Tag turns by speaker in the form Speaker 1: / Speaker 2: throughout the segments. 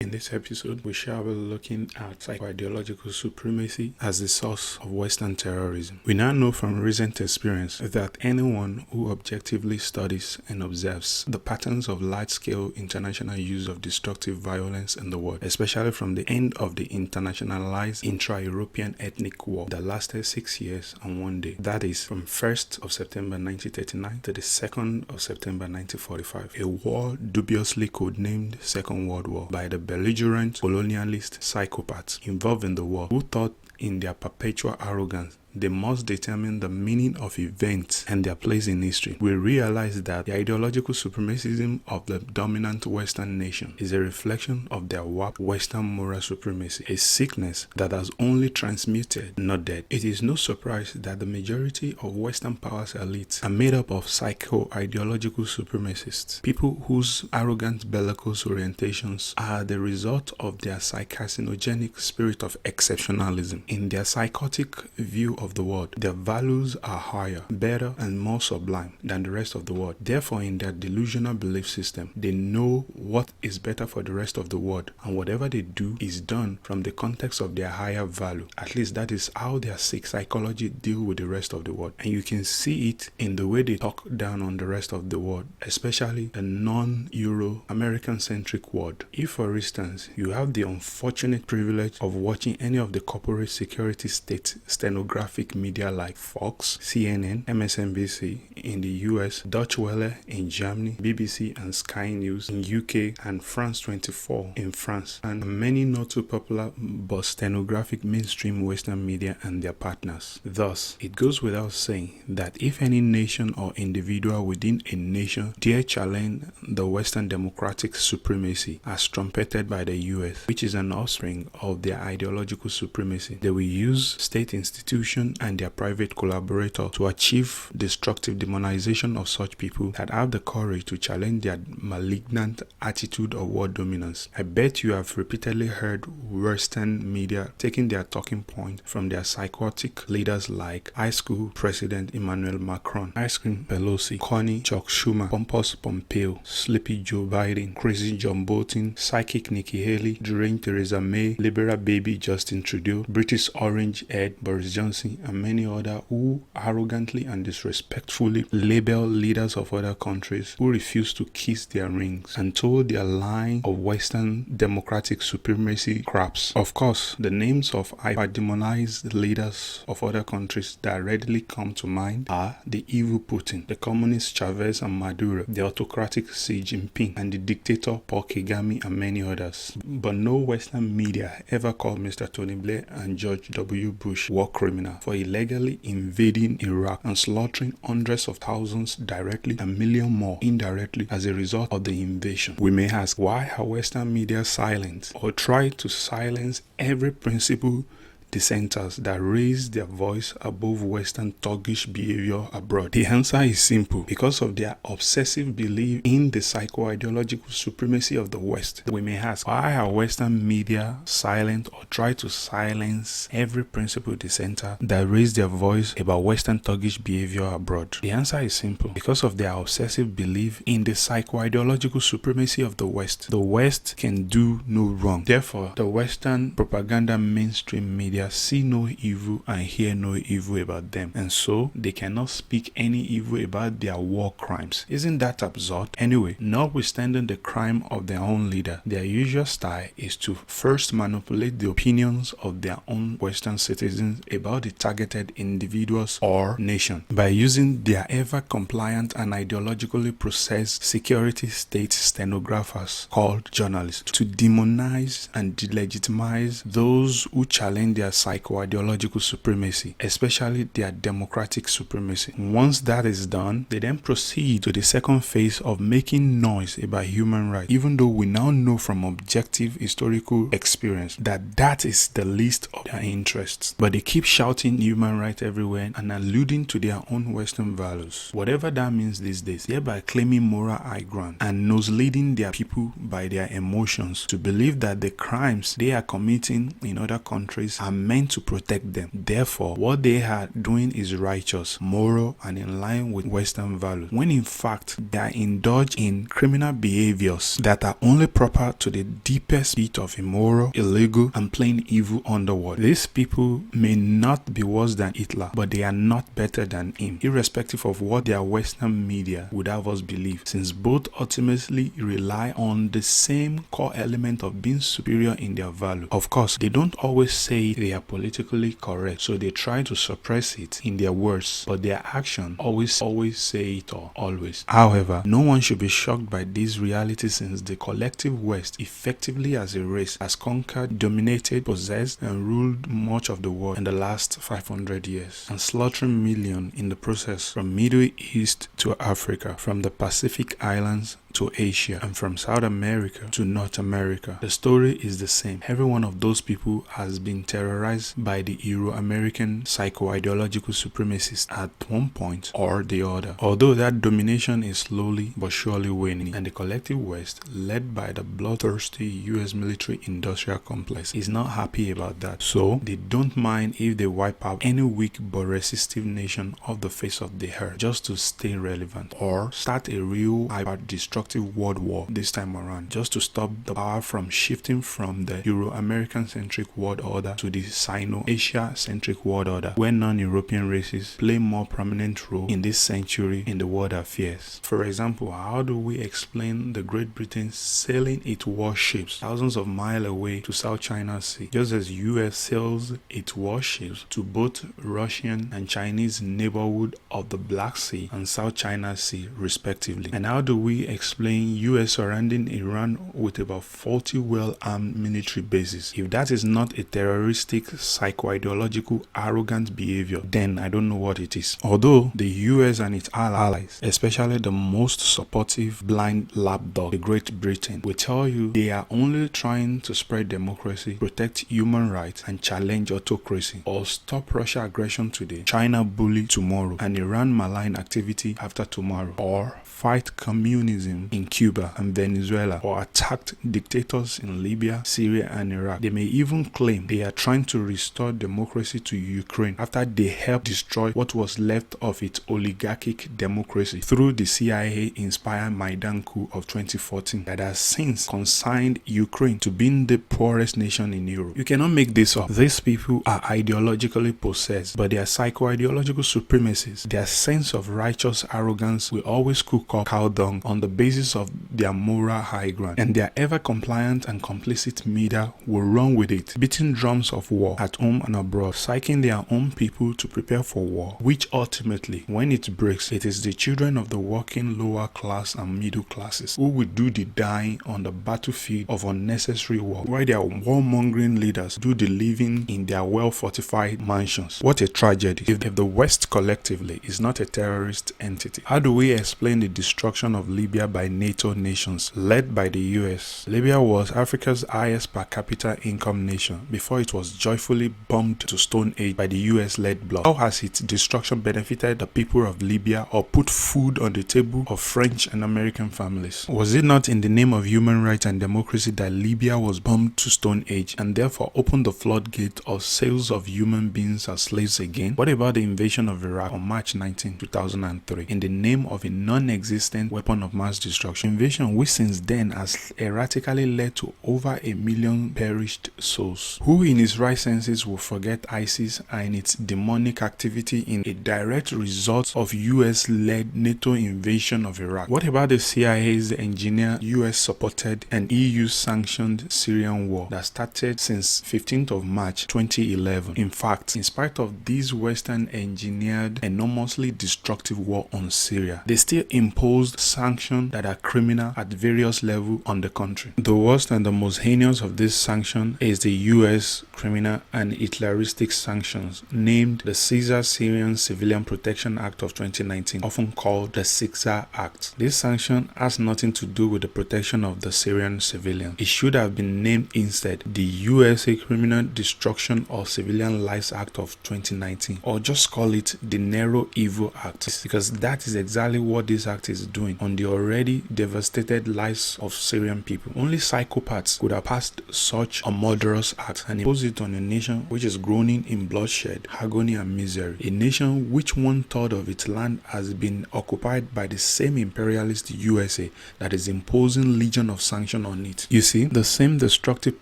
Speaker 1: In this episode, we shall be looking at psycho-ideological supremacy as the source of Western terrorism. We now know from recent experience that anyone who objectively studies and observes the patterns of large-scale international use of destructive violence in the world, especially from the end of the internationalized intra-European ethnic war that lasted 6 years and 1 day, that is, from 1st of September 1939 to the 2nd of September 1945, a war dubiously codenamed Second World War by the belligerent colonialist psychopaths involved in the war who thought in their perpetual arrogance they must determine the meaning of events and their place in history. We realize that the ideological supremacism of the dominant Western nation is a reflection of their warped Western moral supremacy, a sickness that has only transmuted, not dead. It is no surprise that the majority of Western powers elites are made up of psycho-ideological supremacists, people whose arrogant bellicose orientations are the result of their carcinogenic spirit of exceptionalism. In their psychotic view of the world, their values are higher, better, and more sublime than the rest of the world. Therefore, in their delusional belief system, they know what is better for the rest of the world, and whatever they do is done from the context of their higher value. At least that is how their sick psychology deal with the rest of the world. And you can see it in the way they talk down on the rest of the world, especially the non-Euro American-centric world. If, for instance, you have the unfortunate privilege of watching any of the corporate security state stenographic media like Fox, CNN, MSNBC in the US, Deutsche Welle in Germany, BBC and Sky News in UK, and France 24 in France, and many not too popular but stenographic mainstream Western media and their partners. Thus, it goes without saying that if any nation or individual within a nation dare challenge the Western democratic supremacy as trumpeted by the US, which is an offspring of their ideological supremacy, they will use state institutions and their private collaborator to achieve destructive demonization of such people that have the courage to challenge their malignant attitude of world dominance. I bet you have repeatedly heard Western media taking their talking point from their psychotic leaders like High School President Emmanuel Macron, Ice Cream Pelosi, Connie Chuck Schumer, Pompous Pompeo, Sleepy Joe Biden, Crazy John Bolton, Psychic Nikki Haley, Deranged Theresa May, Liberal Baby Justin Trudeau, British Orange Ed Boris Johnson, and many others who arrogantly and disrespectfully label leaders of other countries who refuse to kiss their rings and told their line of Western democratic supremacy craps. Of course, the names of hyper-demonized leaders of other countries that readily come to mind are the evil Putin, the communist Chavez and Maduro, the autocratic Xi Jinping, and the dictator Paul Kagame, and many others. But no Western media ever called Mr. Tony Blair and George W. Bush war criminal for illegally invading Iraq and slaughtering hundreds of thousands directly and millions more indirectly as a result of the invasion. We may ask, why are Western media silent or try to silence every principle dissenters that raise their voice above Western thuggish behavior abroad? The answer is simple. Because of their obsessive belief in the psycho-ideological supremacy of the West. We may ask, why are Western media silent or try to silence every principled dissenter that raise their voice about Western thuggish behavior abroad? The answer is simple. Because of their obsessive belief in the psycho-ideological supremacy of the West. The West can do no wrong. Therefore, the Western propaganda mainstream media see no evil and hear no evil about them, and so they cannot speak any evil about their war crimes. Isn't that absurd? Anyway, notwithstanding the crime of their own leader, their usual style is to first manipulate the opinions of their own Western citizens about the targeted individuals or nation by using their ever-compliant and ideologically processed security state stenographers called journalists to demonize and delegitimize those who challenge their psycho-ideological supremacy, especially their democratic supremacy. Once that is done, they then proceed to the second phase of making noise about human rights, even though we now know from objective historical experience that that is the least of their interests. But they keep shouting human rights everywhere and alluding to their own Western values, whatever that means these days, thereby claiming moral high ground and nose-leading their people by their emotions to believe that the crimes they are committing in other countries are meant to protect them. Therefore, what they are doing is righteous, moral, and in line with Western values, when in fact they are indulged in criminal behaviors that are only proper to the deepest bit of immoral, illegal, and plain evil underworld. These people may not be worse than Hitler, but they are not better than him, irrespective of what their Western media would have us believe, since both ultimately rely on the same core element of being superior in their value. Of course, they don't always say they are politically correct, so they try to suppress it in their words, but their action always say it all, always. However, no one should be shocked by this reality, since the collective West, effectively as a race, has conquered, dominated, possessed, and ruled much of the world in the last 500 years, and slaughtering millions in the process, from Middle East to Africa, from the Pacific Islands to Asia, and from South America to North America. The story is the same. Every one of those people has been terrorized by the Euro-American psycho-ideological supremacists at one point or the other. Although that domination is slowly but surely waning, and the collective West, led by the bloodthirsty US military-industrial complex, is not happy about that. So they don't mind if they wipe out any weak but resistive nation off the face of the earth just to stay relevant, or start a real hyper-destructive world war this time around, just to stop the power from shifting from the Euro-American centric world order to the Sino-Asia centric world order, where non-European races play more prominent role in this century in the world affairs. For example, how do we explain the Great Britain sailing its warships thousands of miles away to South China Sea, just as US sails its warships to both Russian and Chinese neighborhood of the Black Sea and South China Sea respectively? And how do we explain US surrounding Iran with about 40 well-armed military bases? If that is not a terroristic, psycho-ideological, arrogant behavior, then I don't know what it is. Although the US and its allies, especially the most supportive blind lapdog, the Great Britain, will tell you they are only trying to spread democracy, protect human rights, and challenge autocracy, or stop Russia aggression today, China bully tomorrow, and Iran malign activity after tomorrow, or fight communism in Cuba and Venezuela, or attacked dictators in Libya, Syria, and Iraq. They may even claim they are trying to restore democracy to Ukraine after they helped destroy what was left of its oligarchic democracy through the CIA-inspired Maidan coup of 2014 that has since consigned Ukraine to being the poorest nation in Europe. You cannot make this up. These people are ideologically possessed, but they are psycho-ideological supremacists. Their sense of righteous arrogance will always cook up cow dung on the basis of their moral high ground, and their ever-compliant and complicit media will run with it, beating drums of war at home and abroad, psyching their own people to prepare for war, which ultimately, when it breaks, it is the children of the working lower class and middle classes who will do the dying on the battlefield of unnecessary war, while their warmongering leaders do the living in their well-fortified mansions. What a tragedy. If the West collectively is not a terrorist entity, how do we explain the destruction of Libya by NATO nations led by the US? Libya was Africa's highest per capita income nation before it was joyfully bombed to Stone Age by the US-led bloc. How has its destruction benefited the people of Libya or put food on the table of French and American families? Was it not in the name of human rights and democracy that Libya was bombed to Stone Age and therefore opened the floodgate of sales of human beings as slaves again? What about the invasion of Iraq on March 19, 2003 in the name of a non-existent weapon of mass destruction? Invasion which since then has erratically led to over 1 million perished souls. Who in his right senses will forget ISIS and its demonic activity in a direct result of US-led NATO invasion of Iraq? What about the CIA's engineered, US-supported and EU-sanctioned Syrian war that started since 15th of March 2011? In fact, in spite of this Western-engineered, enormously destructive war on Syria, they still imposed sanctions that are criminal at various levels on the country. The worst and the most heinous of these sanctions is the US criminal and Hitleristic sanctions, named the Caesar-Syrian Civilian Protection Act of 2019, often called the CICSA Act. This sanction has nothing to do with the protection of the Syrian civilians. It should have been named instead the USA Criminal Destruction of Civilian Lives Act of 2019, or just call it the Narrow Evil Act, because that is exactly what this act is doing on the already already devastated lives of Syrian people. Only psychopaths could have passed such a murderous act and imposed it on a nation which is groaning in bloodshed, agony and misery. A nation which 1/3 of its land has been occupied by the same imperialist USA that is imposing legion of sanction on it. You see, the same destructive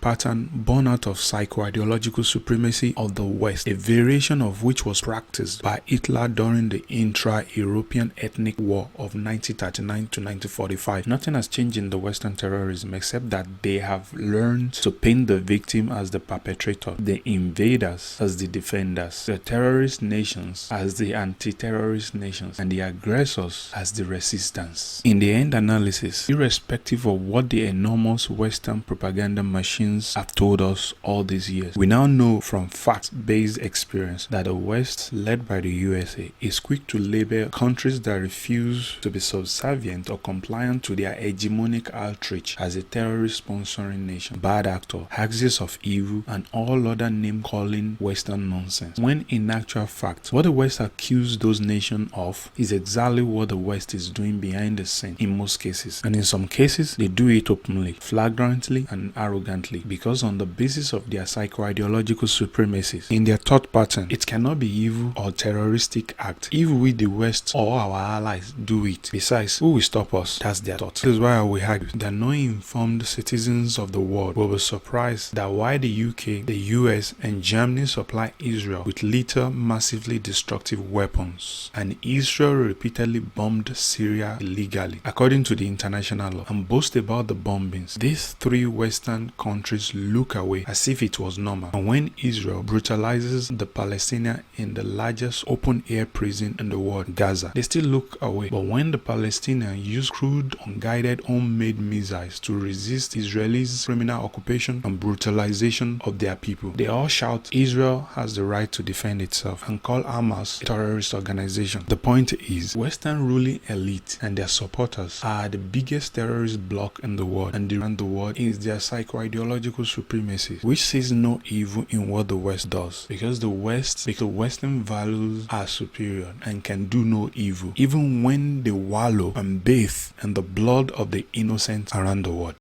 Speaker 1: pattern born out of psycho-ideological supremacy of the West, a variation of which was practiced by Hitler during the intra-European ethnic war of 1939 to 1945. Nothing has changed in the Western terrorism except that they have learned to paint the victim as the perpetrator, the invaders as the defenders, the terrorist nations as the anti-terrorist nations, and the aggressors as the resistance. In the end analysis, irrespective of what the enormous Western propaganda machines have told us all these years, we now know from fact-based experience that the West, led by the USA, is quick to label countries that refuse to be subservient or compliant to their hegemonic outreach as a terrorist sponsoring nation, bad actor, axis of evil, and all other name-calling Western nonsense. When in actual fact, what the West accused those nations of is exactly what the West is doing behind the scene in most cases. And in some cases, they do it openly, flagrantly, and arrogantly, because on the basis of their psycho-ideological supremacies, in their thought pattern, it cannot be evil or terroristic act if we, the West, or our allies do it. Besides, who will stop us? That's their thought. This is why I will argue that no informed citizens of the world will be surprised that while the UK, the US, and Germany supply Israel with lethal, massively destructive weapons, and Israel repeatedly bombed Syria illegally, according to the international law, and boast about the bombings, these three Western countries look away as if it was normal. And when Israel brutalizes the Palestinians in the largest open-air prison in the world, Gaza, they still look away. But when the Palestinians use crude, unguided, homemade missiles to resist Israelis' criminal occupation and brutalization of their people, they all shout Israel has the right to defend itself and call Hamas a terrorist organization. The point is, Western ruling elite and their supporters are the biggest terrorist bloc in the world, and around the world is their psycho-ideological supremacy, which sees no evil in what the West does, because the Western values are superior and can do no evil, even when they wallow and bathe in the blood of the innocent around the world.